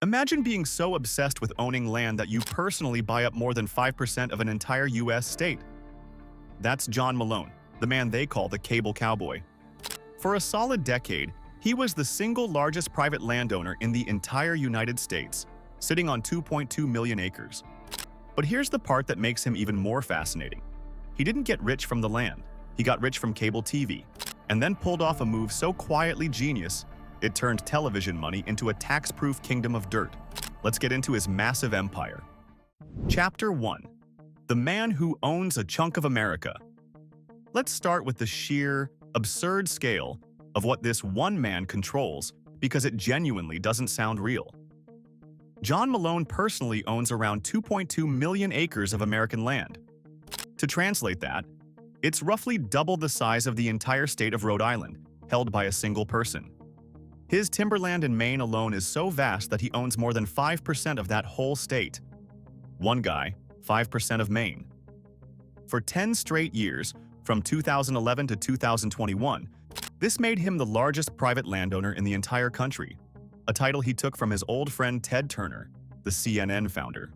Imagine being so obsessed with owning land that you personally buy up more than 5% of an entire US state. That's John Malone, the man they call the cable cowboy. For a solid decade, he was the single largest private landowner in the entire United States, sitting on 2.2 million acres. But here's the part that makes him even more fascinating. He didn't get rich from the land, he got rich from cable TV, and then pulled off a move so quietly genius, it turned television money into a tax-proof kingdom of dirt. Let's get into his massive empire. Chapter 1. The Man Who Owns a Chunk of America. Let's start with the sheer, absurd scale of what this one man controls, because it genuinely doesn't sound real. John Malone personally owns around 2.2 million acres of American land. To translate that, it's roughly double the size of the entire state of Rhode Island, held by a single person. His timberland in Maine alone is so vast that he owns more than 5% of that whole state. One guy, 5% of Maine. For 10 straight years, from 2011 to 2021, this made him the largest private landowner in the entire country, a title he took from his old friend Ted Turner, the CNN founder.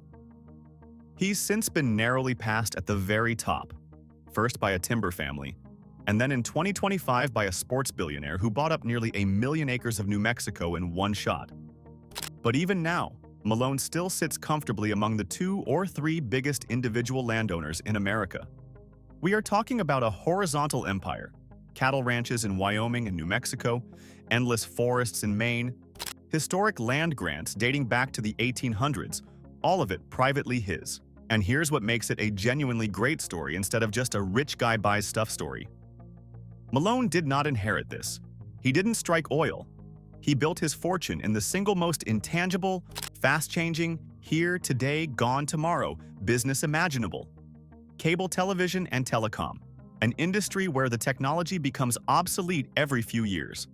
He's since been narrowly passed at the very top, first by a timber family, and then in 2025 by a sports billionaire who bought up nearly 1 million acres of New Mexico in one shot. But even now, Malone still sits comfortably among the 2 or 3 biggest individual landowners in America. We are talking about a horizontal empire, cattle ranches in Wyoming and New Mexico, endless forests in Maine, historic land grants dating back to the 1800s, all of it privately his. And here's what makes it a genuinely great story instead of just a rich guy buys stuff story. Malone did not inherit this. He didn't strike oil. He built his fortune in the single most intangible, fast-changing, here, today, gone tomorrow business imaginable. Cable television and telecom, an industry where the technology becomes obsolete every few years.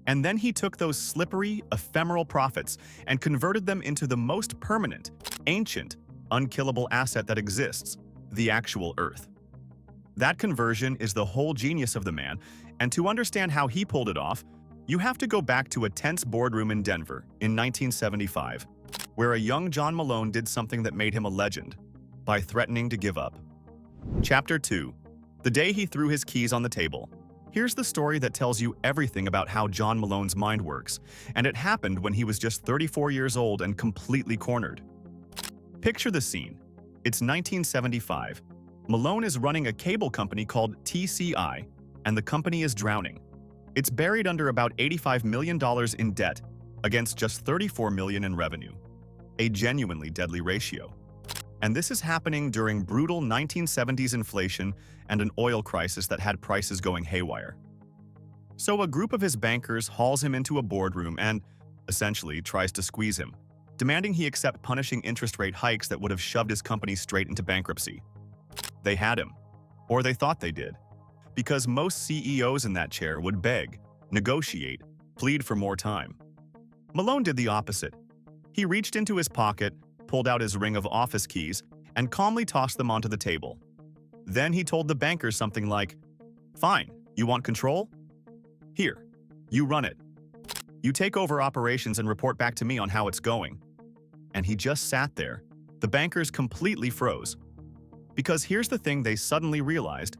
And then he took those slippery, ephemeral profits and converted them into the most permanent, ancient, unkillable asset that exists, the actual Earth. That conversion is the whole genius of the man, and to understand how he pulled it off, you have to go back to a tense boardroom in Denver in 1975, where a young John Malone did something that made him a legend, by threatening to give up. Chapter 2. The day he threw his keys on the table. Here's the story that tells you everything about how John Malone's mind works, and it happened when he was just 34 years old and completely cornered. Picture the scene. It's 1975. Malone is running a cable company called TCI, and the company is drowning. It's buried under about $85 million in debt against just $34 million in revenue. A genuinely deadly ratio. And this is happening during brutal 1970s inflation and an oil crisis that had prices going haywire. So a group of his bankers hauls him into a boardroom and, essentially, tries to squeeze him, demanding he accept punishing interest rate hikes that would have shoved his company straight into bankruptcy. They had him, or they thought they did, because most CEOs in that chair would beg, negotiate, plead for more time. Malone did the opposite. He reached into his pocket, pulled out his ring of office keys, and calmly tossed them onto the table. Then he told the bankers something like, "Fine, you want control? Here, you run it. You take over operations and report back to me on how it's going." And he just sat there. The bankers completely froze. Because here's the thing they suddenly realized: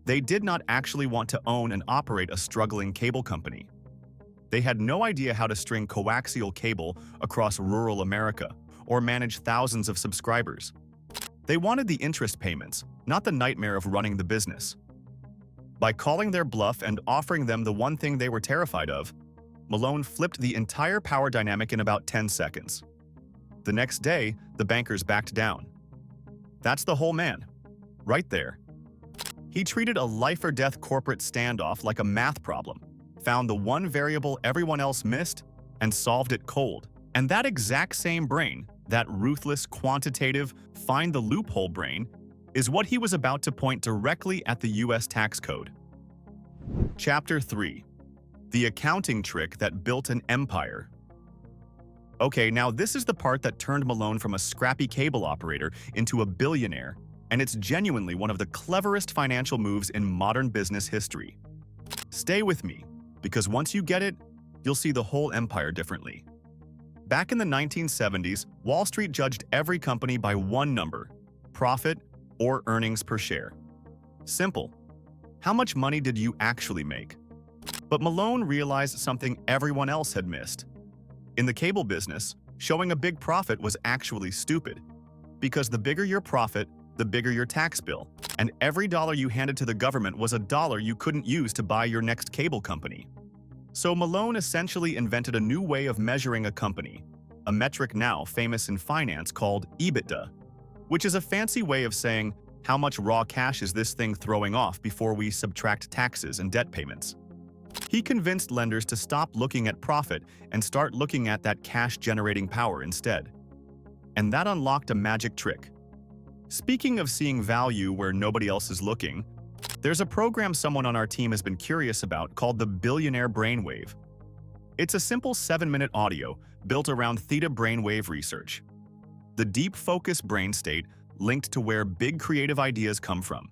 they did not actually want to own and operate a struggling cable company. They had no idea how to string coaxial cable across rural America or manage thousands of subscribers. They wanted the interest payments, not the nightmare of running the business. By calling their bluff and offering them the one thing they were terrified of, Malone flipped the entire power dynamic in about 10 seconds. The next day, the bankers backed down. That's the whole man, right there. He treated a life-or-death corporate standoff like a math problem, found the one variable everyone else missed, and solved it cold. And that exact same brain, that ruthless, quantitative, find-the-loophole brain, is what he was about to point directly at the US tax code. Chapter 3. The accounting trick that built an empire. Okay, now this is the part that turned Malone from a scrappy cable operator into a billionaire, and it's genuinely one of the cleverest financial moves in modern business history. Stay with me, because once you get it, you'll see the whole empire differently. Back in the 1970s, Wall Street judged every company by one number: profit or earnings per share. Simple. How much money did you actually make? But Malone realized something everyone else had missed. In the cable business, showing a big profit was actually stupid, because the bigger your profit, the bigger your tax bill, and every dollar you handed to the government was a dollar you couldn't use to buy your next cable company. So Malone essentially invented a new way of measuring a company, a metric now famous in finance called EBITDA, which is a fancy way of saying how much raw cash is this thing throwing off before we subtract taxes and debt payments. He convinced lenders to stop looking at profit and start looking at that cash-generating power instead. And that unlocked a magic trick. Speaking of seeing value where nobody else is looking, there's a program someone on our team has been curious about called the Billionaire Brain Wave. It's a simple 7-minute audio built around theta brainwave research, the deep focus brain state linked to where big creative ideas come from.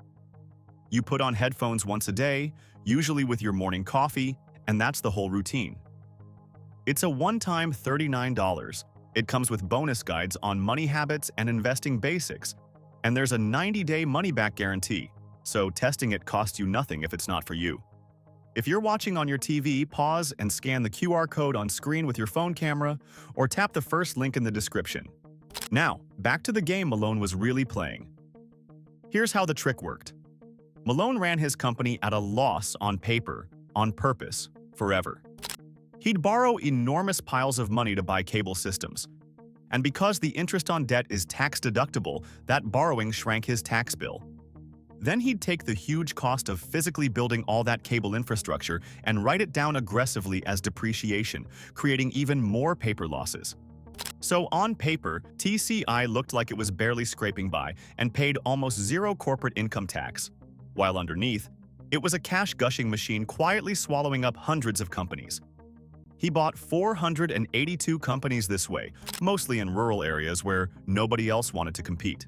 You put on headphones once a day, usually with your morning coffee, and that's the whole routine. It's a one-time $39. It comes with bonus guides on money habits and investing basics, and there's a 90-day money-back guarantee, so testing it costs you nothing if it's not for you. If you're watching on your TV, pause and scan the QR code on screen with your phone camera, or tap the first link in the description. Now, back to the game Malone was really playing. Here's how the trick worked. Malone ran his company at a loss on paper, on purpose, forever. He'd borrow enormous piles of money to buy cable systems. And because the interest on debt is tax-deductible, that borrowing shrank his tax bill. Then he'd take the huge cost of physically building all that cable infrastructure and write it down aggressively as depreciation, creating even more paper losses. So on paper, TCI looked like it was barely scraping by and paid almost zero corporate income tax, while underneath, it was a cash-gushing machine quietly swallowing up hundreds of companies. He bought 482 companies this way, mostly in rural areas where nobody else wanted to compete.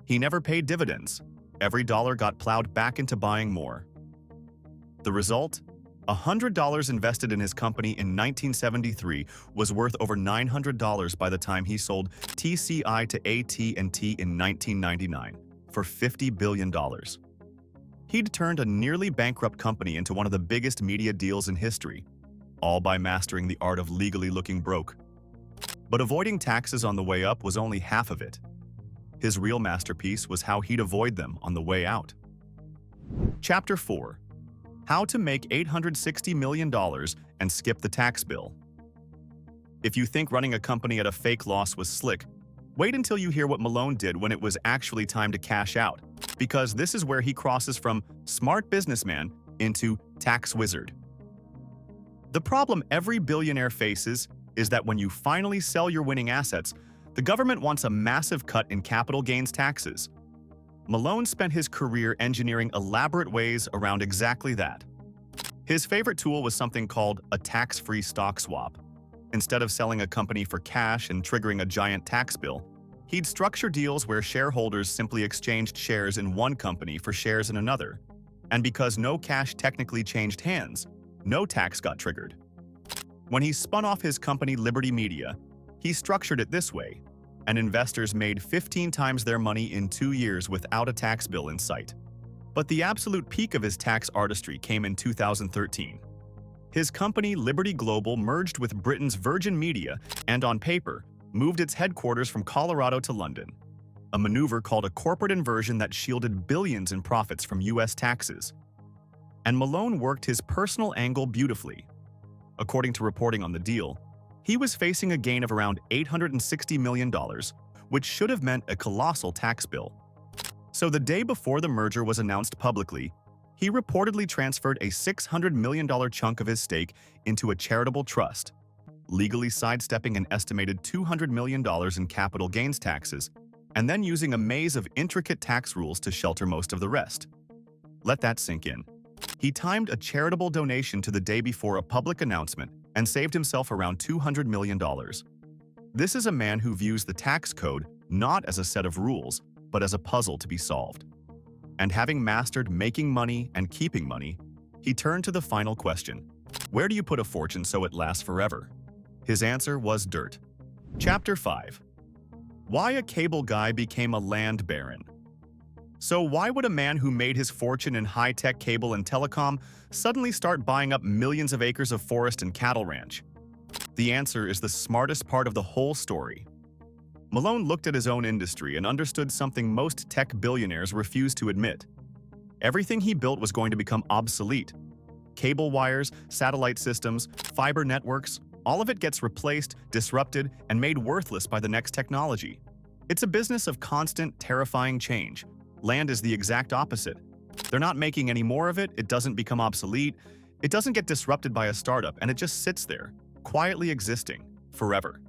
He never paid dividends. Every dollar got plowed back into buying more. The result? $100 invested in his company in 1973 was worth over $900 by the time he sold TCI to AT&T in 1999 for $50 billion. He'd turned a nearly bankrupt company into one of the biggest media deals in history, all by mastering the art of legally looking broke. But avoiding taxes on the way up was only half of it. His real masterpiece was how he'd avoid them on the way out. Chapter 4. How to make $860 million and skip the tax bill. If you think running a company at a fake loss was slick, wait until you hear what Malone did when it was actually time to cash out, because this is where he crosses from smart businessman into tax wizard. The problem every billionaire faces is that when you finally sell your winning assets, the government wants a massive cut in capital gains taxes. Malone spent his career engineering elaborate ways around exactly that. His favorite tool was something called a tax-free stock swap. Instead of selling a company for cash and triggering a giant tax bill, he'd structure deals where shareholders simply exchanged shares in one company for shares in another. And because no cash technically changed hands, no tax got triggered. When he spun off his company Liberty Media, he structured it this way, and investors made 15 times their money in 2 years without a tax bill in sight. But the absolute peak of his tax artistry came in 2013. His company Liberty Global merged with Britain's Virgin Media and, on paper, moved its headquarters from Colorado to London, a maneuver called a corporate inversion that shielded billions in profits from US taxes. And Malone worked his personal angle beautifully. According to reporting on the deal, he was facing a gain of around $860 million, which should have meant a colossal tax bill. So the day before the merger was announced publicly, he reportedly transferred a $600 million chunk of his stake into a charitable trust, legally sidestepping an estimated $200 million in capital gains taxes, and then using a maze of intricate tax rules to shelter most of the rest. Let that sink in. He timed a charitable donation to the day before a public announcement and saved himself around $200 million. This is a man who views the tax code not as a set of rules, but as a puzzle to be solved. And having mastered making money and keeping money, he turned to the final question: where do you put a fortune so it lasts forever? His answer was dirt. Chapter 5. Why a cable guy became a land baron. So why would a man who made his fortune in high-tech cable and telecom suddenly start buying up millions of acres of forest and cattle ranch? The answer is the smartest part of the whole story. Malone looked at his own industry and understood something most tech billionaires refuse to admit. Everything he built was going to become obsolete. Cable wires, satellite systems, fiber networks, all of it gets replaced, disrupted, and made worthless by the next technology. It's a business of constant, terrifying change. Land is the exact opposite. They're not making any more of it, it doesn't become obsolete, it doesn't get disrupted by a startup, and it just sits there, quietly existing, forever.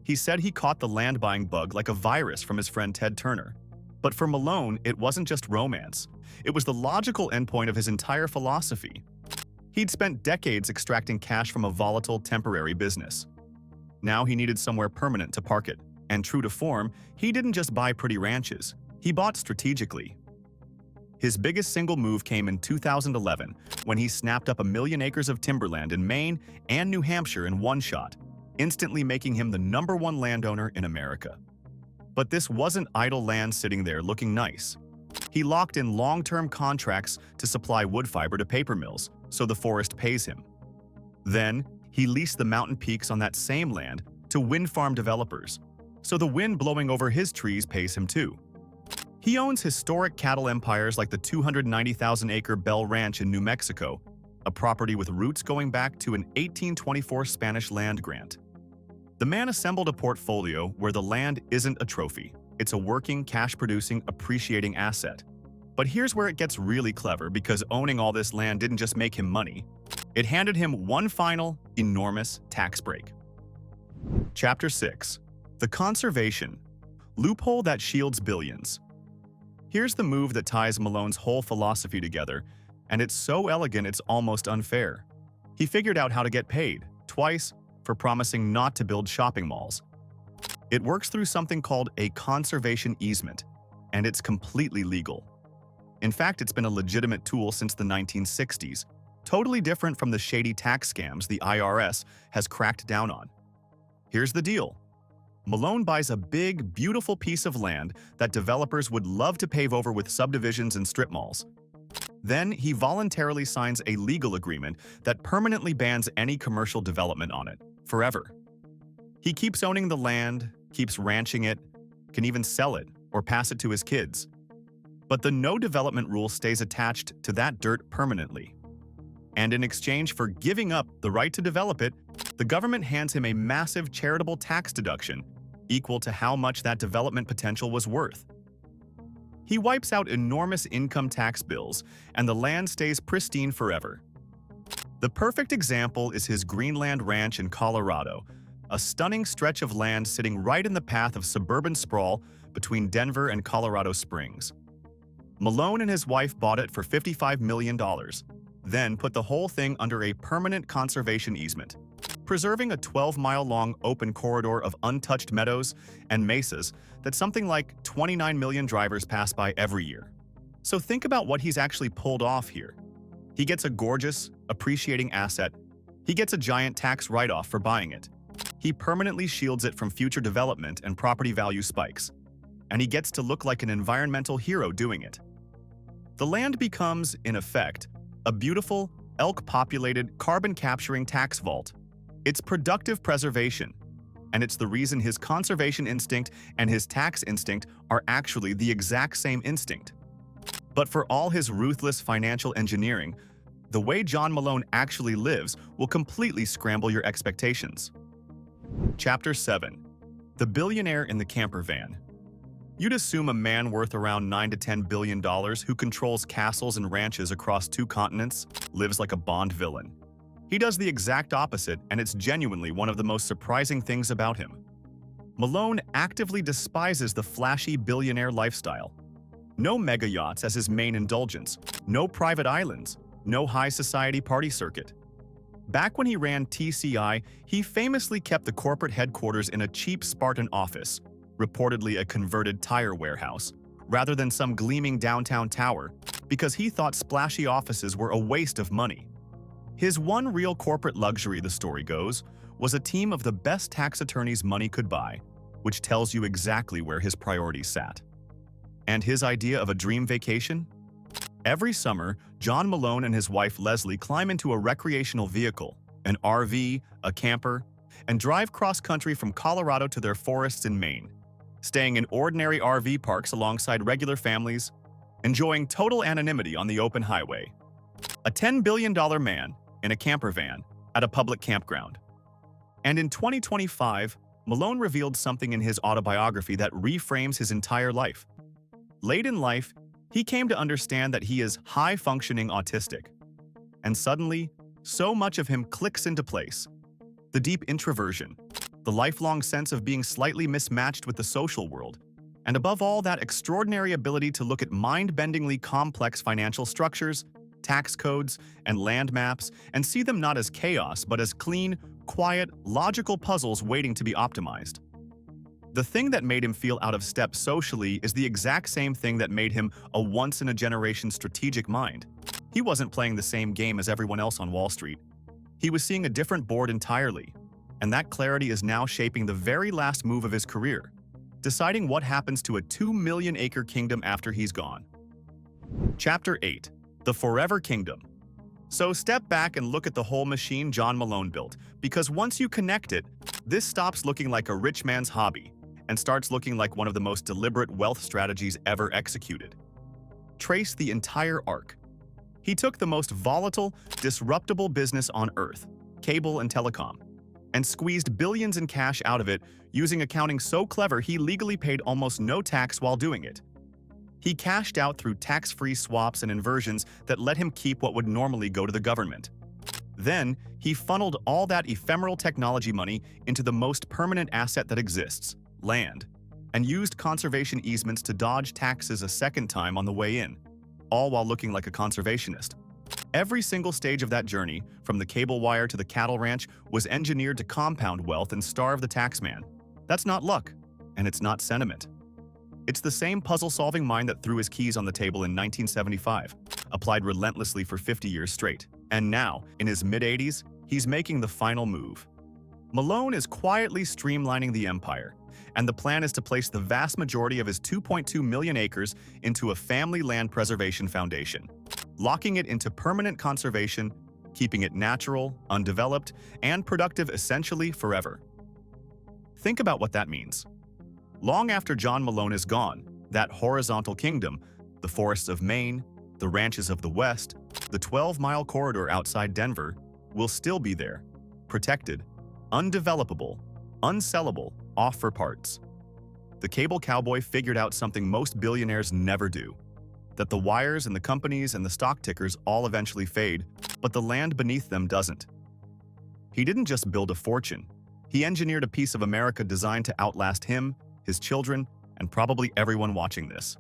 He said he caught the land buying bug like a virus from his friend Ted Turner. But for Malone, it wasn't just romance. It was the logical endpoint of his entire philosophy. He'd spent decades extracting cash from a volatile, temporary business. Now he needed somewhere permanent to park it. And true to form, he didn't just buy pretty ranches. He bought strategically. His biggest single move came in 2011, when he snapped up 1 million acres of timberland in Maine and New Hampshire in one shot, instantly making him the #1 landowner in America. But this wasn't idle land sitting there looking nice. He locked in long-term contracts to supply wood fiber to paper mills, so the forest pays him. Then, he leased the mountain peaks on that same land to wind farm developers, so the wind blowing over his trees pays him too. He owns historic cattle empires like the 290,000-acre Bell Ranch in New Mexico, a property with roots going back to an 1824 Spanish land grant. The man assembled a portfolio where the land isn't a trophy. It's a working, cash-producing, appreciating asset. But here's where it gets really clever, because owning all this land didn't just make him money. It handed him one final, enormous tax break. Chapter 6. The Conservation Loophole that shields billions. Here's the move that ties Malone's whole philosophy together, and it's so elegant it's almost unfair. He figured out how to get paid, twice, for promising not to build shopping malls. It works through something called a conservation easement, and it's completely legal. In fact, it's been a legitimate tool since the 1960s, totally different from the shady tax scams the IRS has cracked down on. Here's the deal. Malone buys a big, beautiful piece of land that developers would love to pave over with subdivisions and strip malls. Then he voluntarily signs a legal agreement that permanently bans any commercial development on it, forever. He keeps owning the land, keeps ranching it, can even sell it or pass it to his kids. But the no development rule stays attached to that dirt permanently. And in exchange for giving up the right to develop it, the government hands him a massive charitable tax deduction equal to how much that development potential was worth. He wipes out enormous income tax bills, and the land stays pristine forever. The perfect example is his Greenland Ranch in Colorado, a stunning stretch of land sitting right in the path of suburban sprawl between Denver and Colorado Springs. Malone and his wife bought it for $55 million, then put the whole thing under a permanent conservation easement, preserving a 12-mile-long open corridor of untouched meadows and mesas that something like 29 million drivers pass by every year. So think about what he's actually pulled off here. He gets a gorgeous, appreciating asset. He gets a giant tax write-off for buying it. He permanently shields it from future development and property value spikes. And he gets to look like an environmental hero doing it. The land becomes, in effect, a beautiful, elk-populated, carbon-capturing tax vault. It's productive preservation, and it's the reason his conservation instinct and his tax instinct are actually the exact same instinct. But for all his ruthless financial engineering, the way John Malone actually lives will completely scramble your expectations. Chapter 7. The Billionaire in the Camper Van. You'd assume a man worth around $9 to $10 billion who controls castles and ranches across 2 continents lives like a Bond villain. He does the exact opposite, and it's genuinely one of the most surprising things about him. Malone actively despises the flashy billionaire lifestyle. No mega yachts as his main indulgence, no private islands, no high society party circuit. Back when he ran TCI, he famously kept the corporate headquarters in a cheap Spartan office, reportedly a converted tire warehouse, rather than some gleaming downtown tower, because he thought splashy offices were a waste of money. His one real corporate luxury, the story goes, was a team of the best tax attorneys money could buy, which tells you exactly where his priorities sat. And his idea of a dream vacation? Every summer, John Malone and his wife Leslie climb into a recreational vehicle, an RV, a camper, and drive cross-country from Colorado to their forests in Maine, staying in ordinary RV parks alongside regular families, enjoying total anonymity on the open highway. A $10 billion man in a camper van at a public campground. And in 2025, Malone revealed something in his autobiography that reframes his entire life. Late in life, he came to understand that he is high-functioning autistic. And suddenly, so much of him clicks into place. The deep introversion, the lifelong sense of being slightly mismatched with the social world, and above all, that extraordinary ability to look at mind-bendingly complex financial structures, tax codes, and land maps, and see them not as chaos, but as clean, quiet, logical puzzles waiting to be optimized. The thing that made him feel out of step socially is the exact same thing that made him a once-in-a-generation strategic mind. He wasn't playing the same game as everyone else on Wall Street. He was seeing a different board entirely, and that clarity is now shaping the very last move of his career, deciding what happens to a 2-million-acre kingdom after he's gone. Chapter 8. The Forever Kingdom. So step back and look at the whole machine John Malone built, because once you connect it, this stops looking like a rich man's hobby and starts looking like one of the most deliberate wealth strategies ever executed. Trace the entire arc. He took the most volatile, disruptible business on Earth, cable and telecom, and squeezed billions in cash out of it using accounting so clever he legally paid almost no tax while doing it. He cashed out through tax-free swaps and inversions that let him keep what would normally go to the government. Then, he funneled all that ephemeral technology money into the most permanent asset that exists, land, and used conservation easements to dodge taxes a second time on the way in, all while looking like a conservationist. Every single stage of that journey, from the cable wire to the cattle ranch, was engineered to compound wealth and starve the taxman. That's not luck, and it's not sentiment. It's the same puzzle-solving mind that threw his keys on the table in 1975, applied relentlessly for 50 years straight. And now, in his mid-80s, he's making the final move. Malone is quietly streamlining the empire, and the plan is to place the vast majority of his 2.2 million acres into a family land preservation foundation, locking it into permanent conservation, keeping it natural, undeveloped, and productive essentially forever. Think about what that means. Long after John Malone is gone, that horizontal kingdom, the forests of Maine, the ranches of the West, the 12-mile corridor outside Denver, will still be there, protected, undevelopable, unsellable, off for parts. The cable cowboy figured out something most billionaires never do, that the wires and the companies and the stock tickers all eventually fade, but the land beneath them doesn't. He didn't just build a fortune. He engineered a piece of America designed to outlast him, his children, and probably everyone watching this.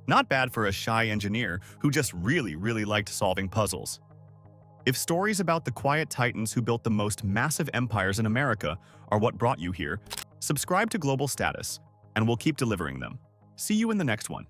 Not bad for a shy engineer who just really liked solving puzzles. If stories about the quiet titans who built the most massive empires in America are what brought you here, subscribe to Global Status, and we'll keep delivering them. See you in the next one.